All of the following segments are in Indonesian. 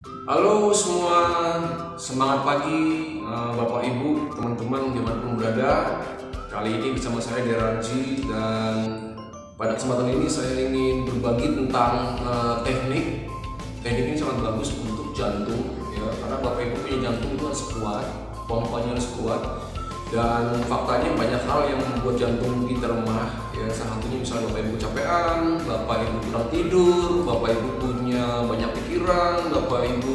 Halo semua, semangat pagi Bapak Ibu, teman-teman dimanapun berada. Kali ini bersama saya Deraji dan pada kesempatan ini saya ingin berbagi tentang teknik. Teknik ini sangat bagus untuk jantung ya, karena Bapak Ibu punya jantung itu harus kuat, pompanya harus kuat. Dan faktanya banyak hal yang membuat jantung kita lemah ya, salah satunya misalnya Bapak Ibu kecapean, Bapak Ibu kurang tidur, Bapak Ibu punya banyak pikiran, Bapak Ibu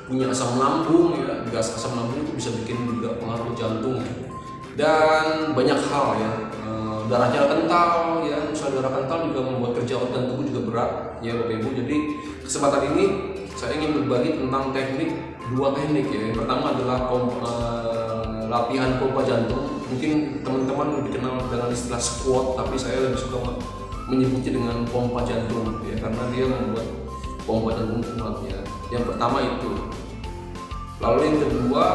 punya asam lambung ya, gas asam lambung itu bisa bikin juga pengaruh jantung dan banyak hal ya. Darahnya kental ya, misalnya darah kental juga membuat kerja organ tubuh juga berat ya Bapak Ibu. Jadi kesempatan ini saya ingin berbagi tentang dua teknik ya. Yang pertama adalah latihan pompa jantung. Mungkin teman-teman lebih kenal dengan istilah squat, tapi saya lebih suka menyebutnya dengan pompa jantung ya, karena dia membuat pompa jantung kuat ya. Yang pertama itu. Lalu yang kedua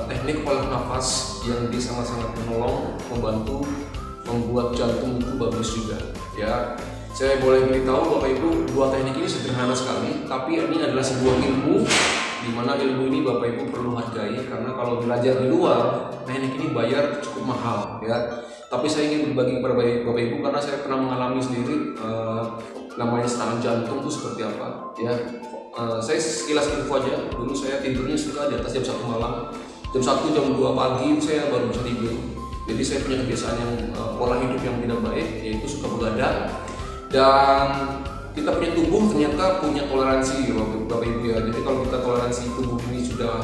teknik olah nafas yang bisa sangat menolong, membantu membuat jantung itu bagus juga ya. Saya boleh beritahu Bapak Ibu, dua teknik ini sederhana sekali, tapi ini adalah sebuah ilmu di mana ilmu ini Bapak Ibu perlu hargai, karena kalau belajar di luar teknik ini bayar cukup mahal ya. Tapi saya ingin berbagi kepada Bapak Ibu karena saya pernah mengalami sendiri namanya serangan jantung itu seperti apa ya. Saya sekilas info aja, dulu saya tidurnya suka di atas jam 1 malam, jam 1 jam 2 pagi saya baru bisa tidur. Jadi saya punya kebiasaan yang pola hidup yang tidak baik, yaitu suka begadang. Dan kita punya tubuh ternyata punya toleransi Bapak Ibu ya. Jadi kalau kita toleransi tubuh ini sudah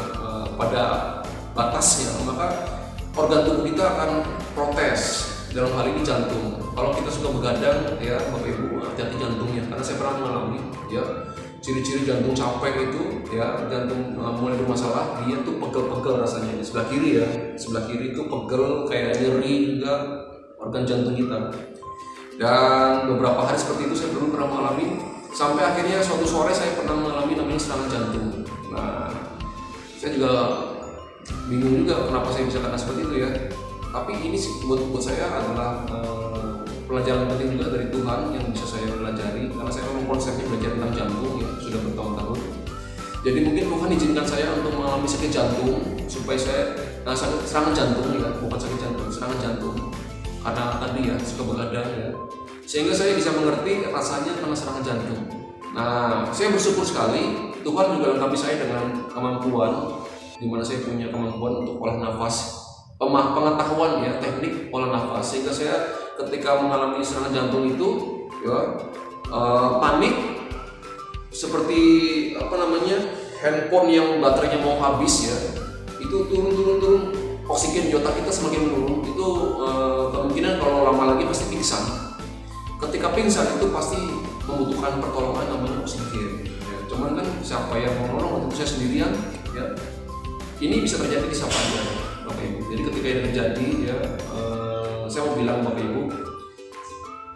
pada batasnya, maka organ tubuh kita akan protes. Dalam hal ini jantung. Kalau kita suka begadang ya Bapak Ibu, hati-hati jantungnya, karena saya pernah mengalami ya. Ciri-ciri jantung capek itu ya, jantung mulai bermasalah, dia tuh pegel-pegel rasanya di sebelah kiri ya. Sebelah kiri itu pegel, kayak nyeri juga organ jantung kita. Dan beberapa hari seperti itu saya belum pernah mengalami, sampai akhirnya suatu sore saya pernah mengalami namanya serangan jantung. Nah, saya juga bingung juga kenapa saya bisa kena seperti itu ya. Tapi ini buat saya adalah pelajaran penting juga dari Tuhan yang bisa saya pelajari, karena saya memang konsepnya belajar tentang jantung ya sudah bertahun-tahun. Jadi mungkin Tuhan izinkan saya untuk mengalami sakit jantung supaya saya serangan jantung ya, bukan sakit jantung, serangan jantung. Karena tadi ya suka begadang ya, sehingga saya bisa mengerti rasanya kena serangan jantung. Nah, saya bersyukur sekali Tuhan juga lengkapi saya dengan kemampuan, di mana saya punya kemampuan untuk olah nafas, pengetahuan ya teknik olah nafas, sehingga saya ketika mengalami serangan jantung itu ya panik seperti handphone yang baterainya mau habis ya, itu turun oksigen di otak kita semakin menurun. Itu kemungkinan kalau lama lagi pasti pingsan. Ketika pingsan itu pasti membutuhkan pertolongan namanya oksigen ya. Cuman kan siapa yang mau nolong? Untuk saya sendirian ya. Ini bisa terjadi di siapa aja Bapak Ibu. Jadi ketika ini terjadi ya, saya mau bilang Bapak Ibu,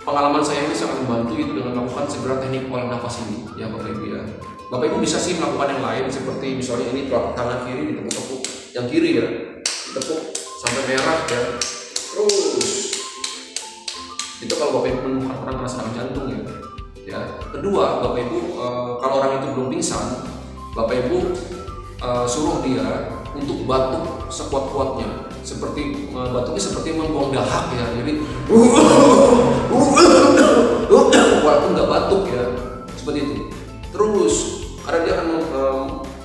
pengalaman saya ini sangat membantu itu dengan melakukan segera teknik olah nafas ini ya Bapak Ibu ya. Bapak Ibu bisa sih melakukan yang lain, seperti misalnya ini telapak tangan kiri ditepuk-tepuk yang kiri ya, tepuk sampai merah ya. Terus itu kalau Bapak Ibu menemukan orang kena serangan jantung ya. Ya. Kedua, Bapak Ibu kalau orang itu belum pingsan, Bapak Ibu suruh dia untuk batuk sekuat-kuatnya, seperti batuknya seperti membuang dahak ya. Jadi walaupun nggak batuk ya, seperti itu. Terus karena dia akan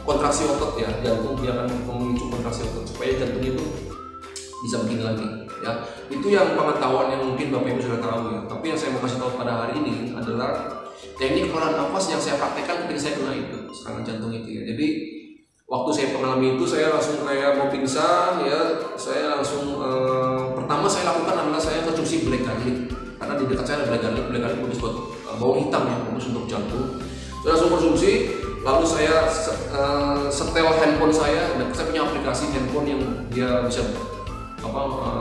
kontraksi otot ya, jantung dia akan memicu kontraksi otot supaya jantung itu bisa begini lagi ya. Itu yang pengetahuan yang mungkin Bapak Ibu sudah tahu ya. Tapi yang saya mau kasih tahu pada hari ini adalah teknik olah nafas yang saya praktekkan ketika saya kena itu serangan jantung itu ya. Jadi waktu saya mengalami itu saya langsung kayak mau pingsan ya. Saya langsung pertama saya lakukan adalah saya konsumsi black garlic, karena di dekat saya ada black garlic. Black garlic bagus buat bawang hitam ya, bagus untuk jantung. Saya langsung konsumsi, lalu saya setel handphone saya. Dan saya punya aplikasi handphone yang dia bisa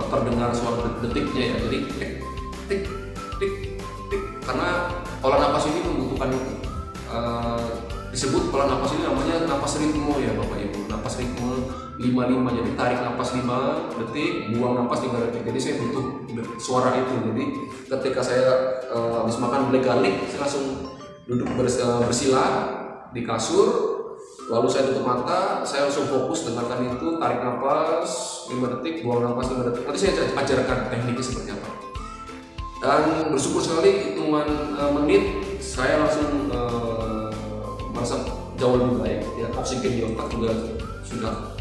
terdengar suara detiknya ya. Jadi tik tik tik tik, karena olah nafas ini membutuhkan itu. Disebut olah nafas ini namanya nafas ritme ya Bapak Ibu. Nafas ritme 55, jadi tarik nafas 5 detik, buang nafas 3 detik. Jadi saya butuh suara itu. Jadi ketika saya habis makan black garlic, saya langsung duduk bersila di kasur, lalu saya tutup mata, saya langsung fokus dengarkan itu, tarik nafas 5 detik, buang nafas 5 detik. Nanti saya ajarkan tekniknya seperti apa. Dan bersyukur sekali hitungan menit saya langsung merasa jauh lebih baik, ya, oksigen di otak juga sudah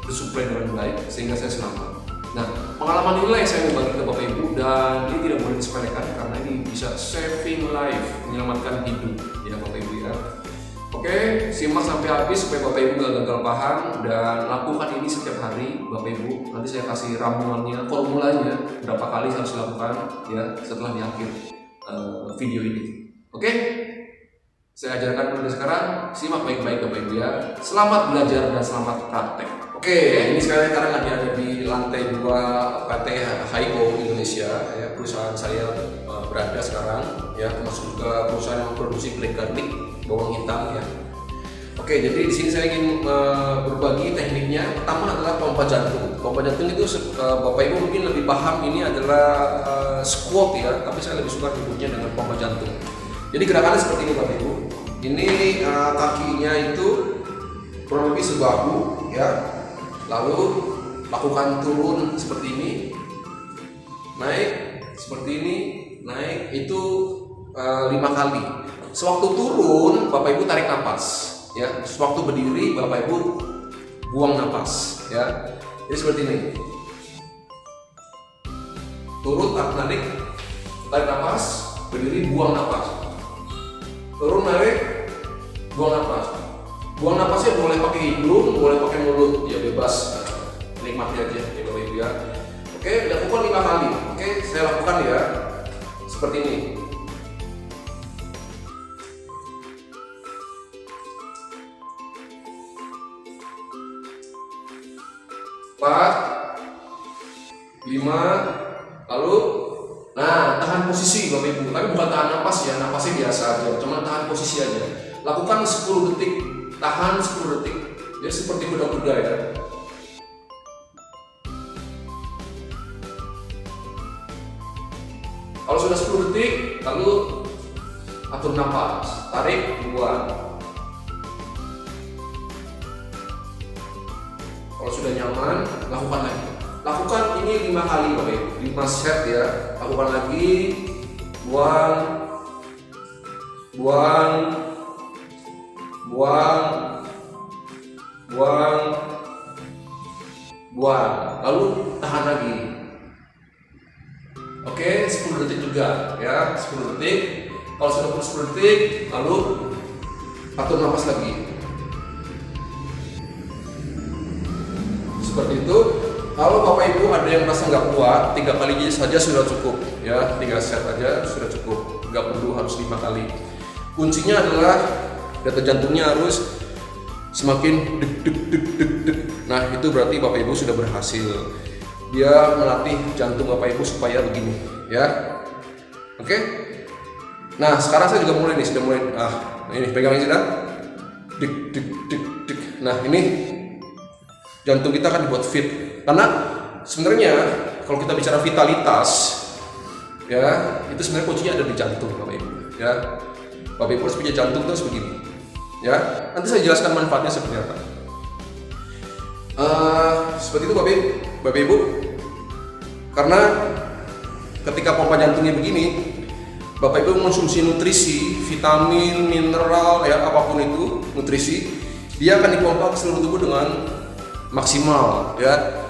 bersuplai dengan baik sehingga saya selamat. Nah, pengalaman inilah yang saya mau bagi ke Bapak Ibu, dan ini tidak boleh disepelekan karena ini bisa saving life, menyelamatkan hidup ya Bapak Ibu ya. Oke, simak sampai habis supaya Bapak Ibu gak gagal paham, dan lakukan ini setiap hari Bapak Ibu. Nanti saya kasih ramuannya, formulanya berapa kali harus dilakukan ya setelah di akhir video ini. Oke, saya ajarkan mulai sekarang. Simak baik-baik Bapak Ibu ya. Selamat belajar dan selamat praktek. Oke, ini sekarang lagi ada di lantai 2 PT Haiko Indonesia ya, perusahaan saya berada sekarang ya, termasuk juga perusahaan yang memproduksi black garlic, bawang hitam ya. Oke, jadi di sini saya ingin berbagi tekniknya. Pertama adalah pompa jantung. Pompa jantung itu Bapak Ibu mungkin lebih paham, ini adalah squat ya, tapi saya lebih suka menyebutnya dengan pompa jantung. Jadi gerakannya seperti ini Bapak Ibu. Ini kakinya itu kurang lebih sebahu ya. Lalu lakukan turun seperti ini, naik seperti ini, naik itu 5 kali. Sewaktu turun Bapak Ibu tarik nafas ya. Sewaktu berdiri Bapak Ibu buang nafas ya. Jadi seperti ini. Turun, narik, tarik nafas, berdiri, buang nafas. Turun, narik, buang nafas. Buang napasnya boleh pakai hidung, boleh pakai mulut, ya bebas, nikmati aja ya Bapak Ibu ya. Oke, lakukan 5 kali. Oke, saya lakukan ya, seperti ini. Empat, 5, lalu, nah tahan posisi Bapak Ibu, tapi bukan tahan napas ya, napasnya biasa aja, cuma tahan posisi aja. Lakukan 10 detik. Tahan 10 detik ya, seperti kuda-kuda ya. Kalau sudah 10 detik, lalu atur nafas, tarik, buang. Kalau sudah nyaman, lakukan lagi. Lakukan ini 5 kali Bapak Ibu, 5 set ya. Lakukan lagi, buang, buang, buang, buang, buang, lalu tahan lagi. Oke, 10 detik juga ya, 10 detik. Kalau sudah 10 detik, lalu atur nafas lagi. Seperti itu. Kalau Bapak Ibu ada yang merasa nggak kuat, 3 kali saja sudah cukup ya, 3 set aja sudah cukup, nggak perlu harus 5 kali. Kuncinya adalah detak jantungnya harus semakin deg deg deg deg deg. Nah, itu berarti Bapak Ibu sudah berhasil. Dia melatih jantung Bapak Ibu supaya begini, ya. Oke. Nah, sekarang saya juga mulai nih, sudah mulai. Ini pegangin sudah. Deg deg deg deg. Nah, ini jantung kita akan dibuat fit. Karena sebenarnya kalau kita bicara vitalitas, ya, itu sebenarnya kuncinya ada di jantung Bapak Ibu, ya. Bapak Ibu harus punya jantung terus begini. Ya, nanti saya jelaskan manfaatnya seperti apa. Seperti itu Bapak Ibu. Karena ketika pompa jantungnya begini, Bapak Ibu mengonsumsi nutrisi, vitamin, mineral, ya apapun itu nutrisi, dia akan dipompa ke seluruh tubuh dengan maksimal. Ya,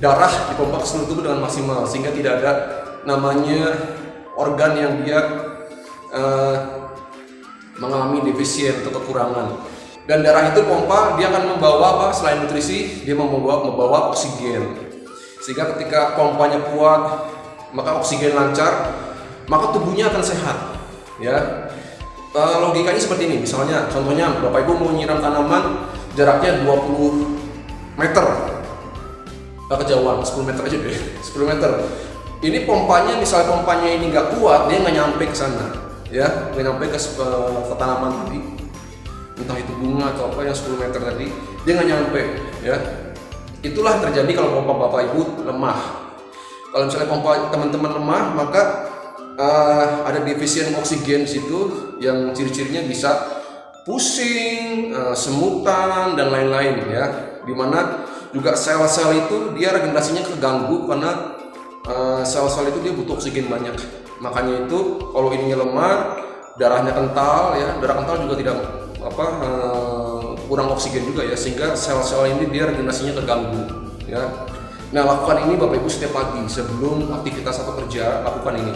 darah dipompa ke seluruh tubuh dengan maksimal sehingga tidak ada namanya organ yang dia mengalami defisien atau kekurangan. Dan darah itu pompa, dia akan membawa apa? Selain nutrisi, dia membawa oksigen. Sehingga ketika pompanya kuat, maka oksigen lancar, maka tubuhnya akan sehat. Ya, logikanya seperti ini. Misalnya, contohnya Bapak Ibu mau nyiram tanaman, jaraknya 20 meter, kejauhan 10 meter aja deh, 10 meter. Ini pompanya, misalnya pompanya ini nggak kuat, dia nggak nyampe ke sana. Ya, nggak nyampe ke tanaman tadi, entah itu bunga atau apa yang 10 meter tadi, dia nggak nyampe. Ya, itulah terjadi kalau pompa Bapak Ibu lemah. Kalau misalnya pompa teman-teman lemah, maka ada defisien oksigen di situ yang ciri-cirinya bisa pusing, semutan dan lain-lain ya. Dimana juga sel-sel itu dia regenerasinya keganggu karena sel-sel itu dia butuh oksigen banyak. Makanya itu kalau ininya lemah, darahnya kental ya, darah kental juga tidak kurang oksigen juga ya, sehingga sel-sel ini dia regenerasinya terganggu ya. Nah, lakukan ini Bapak Ibu setiap pagi sebelum aktivitas atau kerja, lakukan ini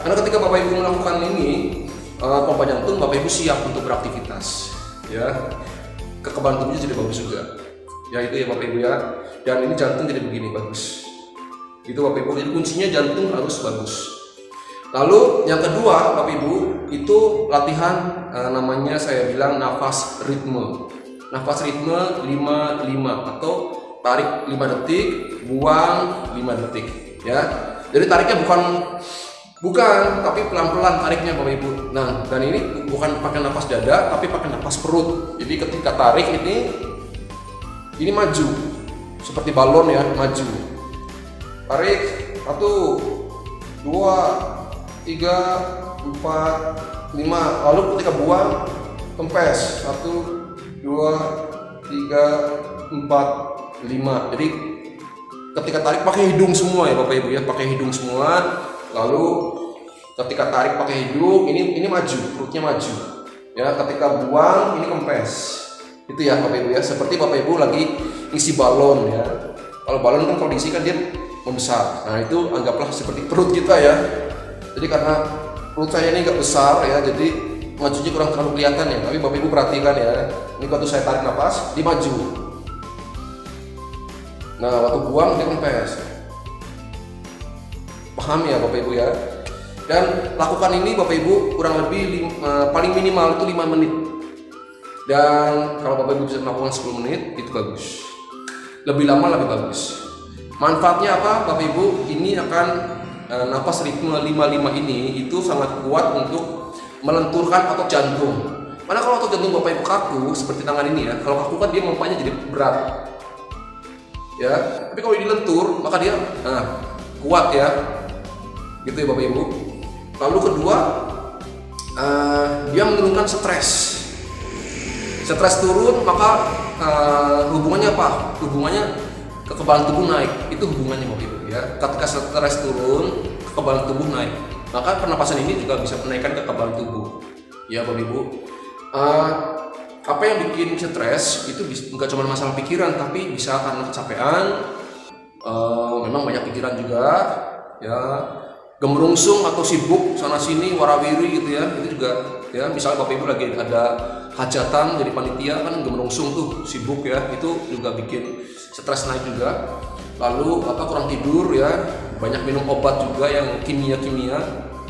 karena ketika Bapak Ibu melakukan ini pompa jantung, Bapak Ibu siap untuk beraktivitas ya, kekebalan tubuhnya jadi bagus juga ya, itu ya Bapak Ibu ya. Dan ini jantung jadi begini bagus gitu Bapak Ibu, jadi kuncinya jantung harus bagus. Lalu yang kedua Bapak Ibu itu latihan namanya saya bilang nafas ritme 5-5 atau tarik 5 detik, buang 5 detik ya. Jadi tariknya bukan tapi pelan-pelan tariknya Bapak Ibu. Nah, dan ini bukan pakai nafas dada tapi pakai nafas perut. Jadi ketika tarik ini maju seperti balon ya, maju. Tarik 1 2 3 4 5, lalu ketika buang kempes 1 2 3 4 5. Jadi ketika tarik pakai hidung semua ya Bapak Ibu ya, pakai hidung semua. Lalu ketika tarik pakai hidung ini maju, perutnya maju ya. Ketika buang ini kempes. Itu ya Bapak Ibu ya, seperti Bapak Ibu lagi isi balon ya. Kalau balon kan kalau diisi kan dia membesar. Nah, itu anggaplah seperti perut kita ya. Jadi karena perut saya ini agak besar ya, jadi majunya kurang terlalu kelihatan ya. Tapi Bapak Ibu perhatikan ya, ini waktu saya tarik nafas dia maju. Nah, waktu buang dia kempes. Paham ya Bapak Ibu ya? Dan lakukan ini Bapak Ibu kurang lebih paling minimal itu 5 menit. Dan kalau Bapak Ibu bisa melakukan 10 menit itu bagus. Lebih lama lebih bagus. Manfaatnya apa Bapak Ibu? Ini akan nafas ritme 5-5 ini itu sangat kuat untuk melenturkan otot jantung. Karena kalau otot jantung Bapak Ibu kaku seperti tangan ini ya, kalau kaku kan dia mompanya jadi berat. Ya, tapi kalau dilentur maka dia kuat ya, gitu ya Bapak Ibu. Lalu kedua, dia menurunkan stres turun, maka hubungannya apa? Hubungannya kekebalan tubuh naik, itu hubungannya Bapak Ibu ya. Ketika stres turun, kekebalan tubuh naik, maka pernapasan ini juga bisa menaikkan kekebalan tubuh ya Bapak Ibu. Apa yang bikin stres itu nggak cuma masalah pikiran, tapi bisa karena kecapean, memang banyak pikiran juga ya, gemerungsung atau sibuk sana sini warawiri gitu ya, itu juga ya. Misalnya Bapak Ibu lagi ada hajatan jadi panitia kan gemerungsung tuh, sibuk ya, itu juga bikin stres naik juga. Lalu kurang tidur ya, banyak minum obat juga yang kimia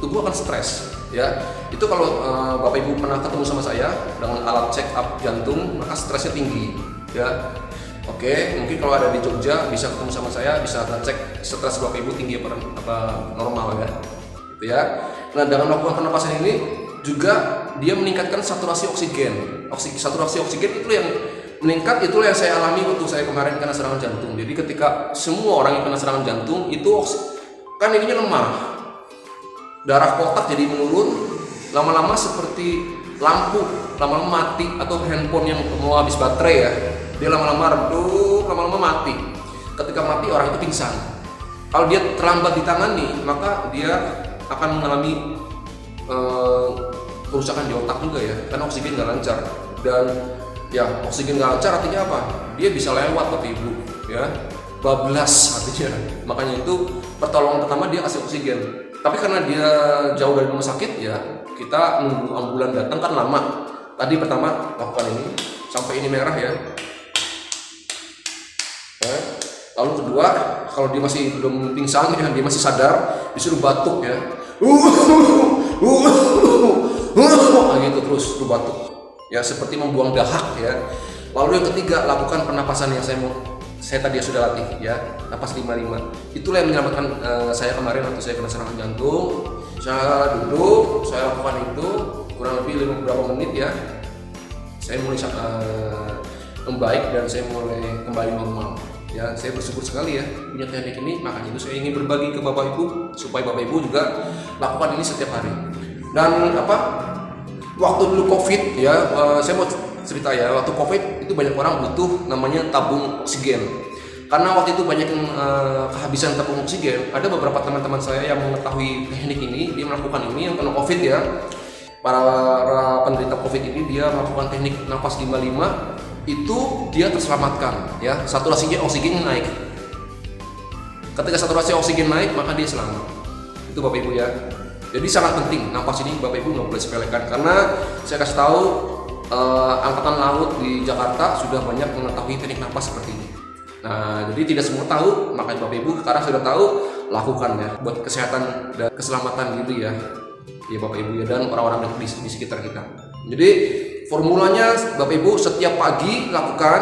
tubuh akan stres ya. Itu kalau Bapak Ibu pernah ketemu sama saya dengan alat check up jantung, maka stresnya tinggi ya. Oke, mungkin kalau ada di Jogja bisa ketemu sama saya, bisa ngecek stres Bapak Ibu tinggi apa normal ya, gitu ya. Nah, dengan melakukan pernapasan ini juga dia meningkatkan saturasi oksigen. Saturasi oksigen itu yang meningkat, itulah yang saya alami waktu saya kemarin kena serangan jantung. Jadi ketika semua orang yang kena serangan jantung itu kan ininya lemah, darah kotak jadi menurun, lama-lama seperti lampu, lama-lama mati, atau handphone yang mau habis baterai ya, dia lama-lama redup, lama-lama mati. Ketika mati orang itu pingsan. Kalau dia terlambat ditangani, maka dia akan mengalami kerusakan di otak juga ya, karena oksigen nggak lancar. Dan ya, oksigen nggak lancar artinya apa? Dia bisa lewat Bapak Ibu ya, bablas artinya. Makanya itu pertolongan pertama dia kasih oksigen. Tapi karena dia jauh dari rumah sakit ya, kita nunggu ambulan datang kan lama. Tadi pertama lakukan ini sampai ini merah ya. Lalu kedua, kalau dia masih belum pingsan ya, dia masih sadar, disuruh batuk ya. Gitu terus suruh batuk. Ya, seperti membuang dahak ya. Lalu yang ketiga, lakukan pernapasan yang saya tadi sudah latih ya, napas 5-5. Itulah yang menyelamatkan saya kemarin waktu saya kena serangan jantung. Saya duduk, saya lakukan itu kurang lebih 50 menit ya. Saya mulai membaik dan saya mulai kembali normal. Ya, saya bersyukur sekali ya punya teknik ini. Makanya itu saya ingin berbagi ke Bapak Ibu supaya Bapak Ibu juga lakukan ini setiap hari. Dan Waktu dulu COVID ya, saya mau cerita ya, waktu COVID itu banyak orang butuh namanya tabung oksigen. Karena waktu itu banyak yang kehabisan tabung oksigen. Ada beberapa teman-teman saya yang mengetahui teknik ini, dia melakukan ini yang kena COVID ya. Para penderita COVID ini dia melakukan teknik nafas 55, itu dia terselamatkan ya, saturasi oksigen naik. Ketika saturasi oksigen naik maka dia selamat. Itu Bapak Ibu ya. Jadi sangat penting nafas ini Bapak Ibu nggak boleh sepelekan, karena saya kasih tahu angkatan laut di Jakarta sudah banyak mengetahui teknik nafas seperti ini. Nah, jadi tidak semua tahu, makanya Bapak Ibu sekarang sudah tahu, lakukan ya buat kesehatan dan keselamatan gitu ya. Ya Bapak Ibu ya, dan orang-orang di sekitar kita. Jadi formulanya Bapak Ibu setiap pagi lakukan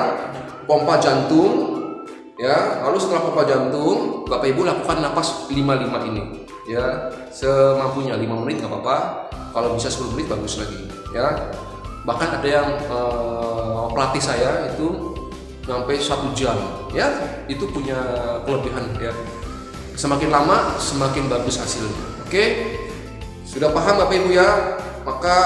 pompa jantung ya, lalu setelah pompa jantung Bapak Ibu lakukan nafas 55 ini ya, semampunya 5 menit nggak apa-apa, kalau bisa 10 menit bagus lagi ya. Bahkan ada yang pelatih saya itu sampai 1 jam ya, itu punya kelebihan ya, semakin lama semakin bagus hasilnya. Oke, sudah paham Bapak Ibu ya? Maka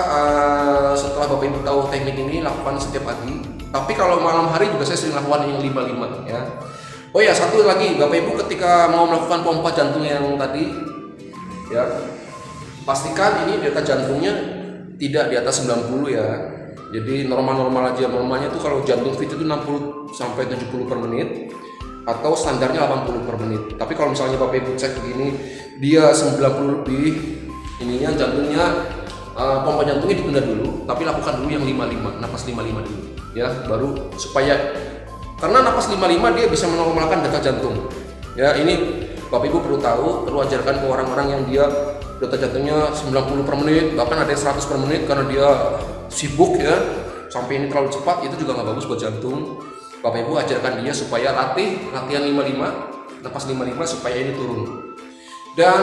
setelah Bapak Ibu tahu teknik ini, lakukan setiap pagi. Tapi kalau malam hari juga saya sering lakukan yang 55 ya. Oh ya, satu lagi Bapak Ibu, ketika mau melakukan pompa jantung yang tadi ya, pastikan ini data jantungnya tidak di atas 90 ya. Jadi normal-normal aja. Normalnya tuh kalau jantung fit itu 60 sampai 70 per menit, atau standarnya 80 per menit. Tapi kalau misalnya Bapak Ibu cek begini, dia 90 lebih, ininya jantungnya, pompa jantungnya ditunda dulu, tapi lakukan dulu yang 55, nafas 55 dulu ya, baru supaya, karena nafas 55 dia bisa menormalkan detak jantung ya. Ini Bapak Ibu perlu tahu, perlu ajarkan ke orang-orang yang dia detak jantungnya 90 per menit, bahkan ada yang 100 per menit karena dia sibuk ya, sampai ini terlalu cepat, itu juga nggak bagus buat jantung. Bapak Ibu ajarkan dia supaya latihan 55, nafas 55 supaya ini turun. Dan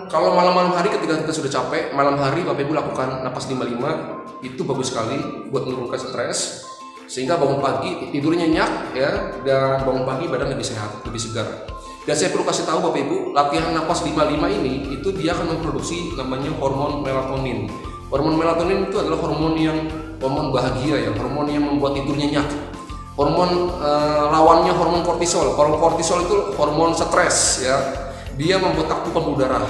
kalau malam-malam hari ketika kita sudah capek, malam hari Bapak Ibu lakukan nafas 55, itu bagus sekali buat menurunkan stres, sehingga bangun pagi tidurnya nyenyak ya, dan bangun pagi badan lebih sehat, lebih segar. Dan saya perlu kasih tahu Bapak Ibu, latihan nafas 55 ini itu dia akan memproduksi namanya hormon melatonin. Hormon melatonin itu adalah hormon bahagia ya, hormon yang membuat tidur nyenyak. Hormon lawannya hormon kortisol. Hormon kortisol itu hormon stres ya. Dia membuat aku pembuluh darah.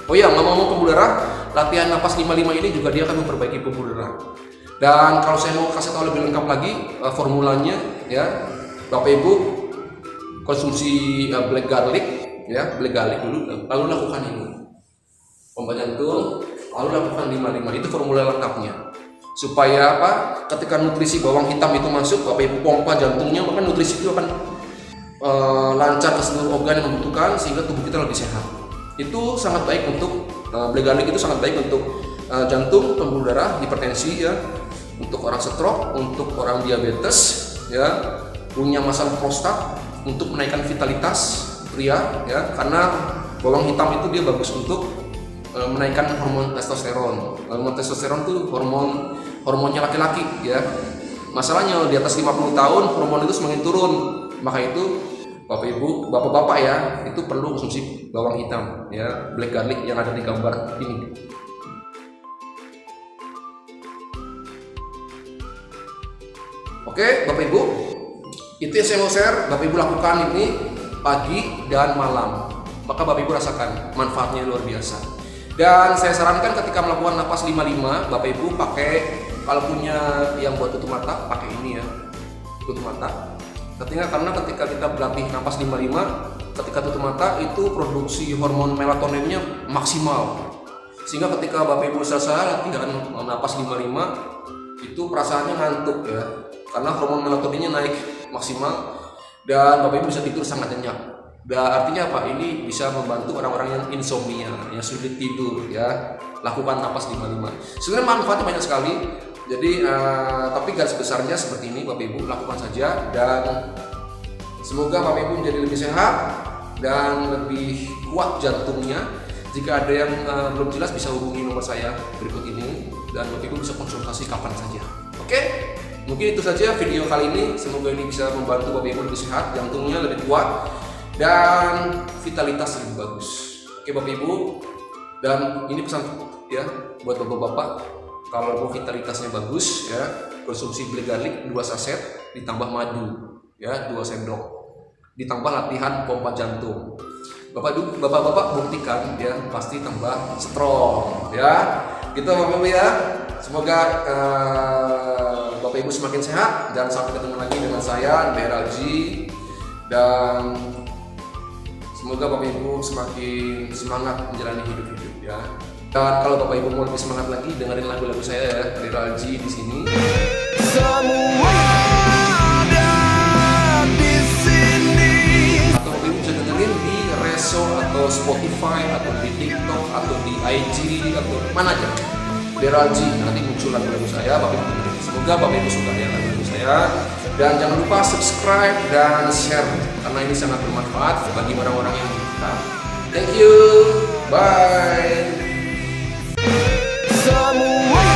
Oh ya, ngomong-ngomong pembuluh darah, latihan nafas 55 ini juga dia akan memperbaiki pembuluh darah. Dan kalau saya mau kasih tahu lebih lengkap lagi formulanya ya, Bapak Ibu konsumsi black garlic ya, black garlic dulu, lalu lakukan ini pompa jantung, lalu lakukan 55. Itu formula lengkapnya. Supaya apa? Ketika nutrisi bawang hitam itu masuk, Bapak Ibu pompa jantungnya, maka nutrisi itu akan lancar ke seluruh organ yang membutuhkan, sehingga tubuh kita lebih sehat. Itu sangat baik untuk black garlic, itu sangat baik untuk jantung, pembuluh darah, hipertensi ya, untuk orang stroke, untuk orang diabetes ya, punya masalah prostat, untuk menaikkan vitalitas pria ya, karena bawang hitam itu dia bagus untuk menaikkan hormon testosteron. Hormon testosteron itu hormonnya laki-laki ya. Masalahnya di atas 50 tahun hormon itu semakin turun. Maka itu Bapak Ibu, Bapak-bapak ya, itu perlu konsumsi bawang hitam ya, black garlic yang ada di gambar ini. Oke, Bapak Ibu, itu yang saya mau share. Bapak Ibu lakukan ini pagi dan malam, maka Bapak Ibu rasakan manfaatnya luar biasa. Dan saya sarankan ketika melakukan nafas 55, Bapak Ibu pakai, kalau punya yang buat tutup mata, pakai ini ya, tutup mata. Karena ketika kita berlatih nafas 55, ketika tutup mata itu produksi hormon melatoninnya maksimal, sehingga ketika Bapak Ibu selesai latihan nafas 55 itu perasaannya ngantuk ya, karena hormon melatoninnya naik maksimal, dan Bapak Ibu bisa tidur sangat nyenyak. Dan artinya apa? Ini bisa membantu orang-orang yang insomnia, yang sulit tidur ya, lakukan nafas 55. Sebenarnya manfaatnya banyak sekali. Jadi tapi garis besarnya seperti ini, Bapak Ibu lakukan saja, dan semoga Bapak Ibu menjadi lebih sehat dan lebih kuat jantungnya. Jika ada yang belum jelas bisa hubungi nomor saya berikut ini, dan Bapak Ibu bisa konsultasi kapan saja. Oke, mungkin itu saja video kali ini. Semoga ini bisa membantu Bapak Ibu lebih sehat, jantungnya lebih kuat, dan vitalitas lebih bagus. Oke Bapak Ibu, dan ini pesan ya buat bapak-bapak, Kalau mau vitalitasnya bagus ya, konsumsi black garlic 2 saset ditambah madu ya 2 sendok, ditambah latihan pompa jantung. Bapak-bapak buktikan ya, pasti tambah strong ya. Gitu Bapak Ibu ya. Semoga Bapak Ibu semakin sehat dan sampai ketemu lagi dengan saya DRLG, dan semoga Bapak Ibu semakin semangat menjalani hidup ya. Dan kalau Bapak Ibu mau lebih semangat lagi, dengerin lagu-lagu saya ya dari Ralji di sini. Semua ada di sini. Atau Bapak Ibu bisa dengerin di Reso atau Spotify atau di TikTok atau di IG atau mana aja. Di Ralji nanti muncul lagu-lagu saya, Bapak Ibu dengerin. Semoga Bapak Ibu suka ya lagu-lagu saya. Dan jangan lupa subscribe dan share karena ini sangat bermanfaat bagi orang-orang yang membutuhkan. Thank you. Bye. Semua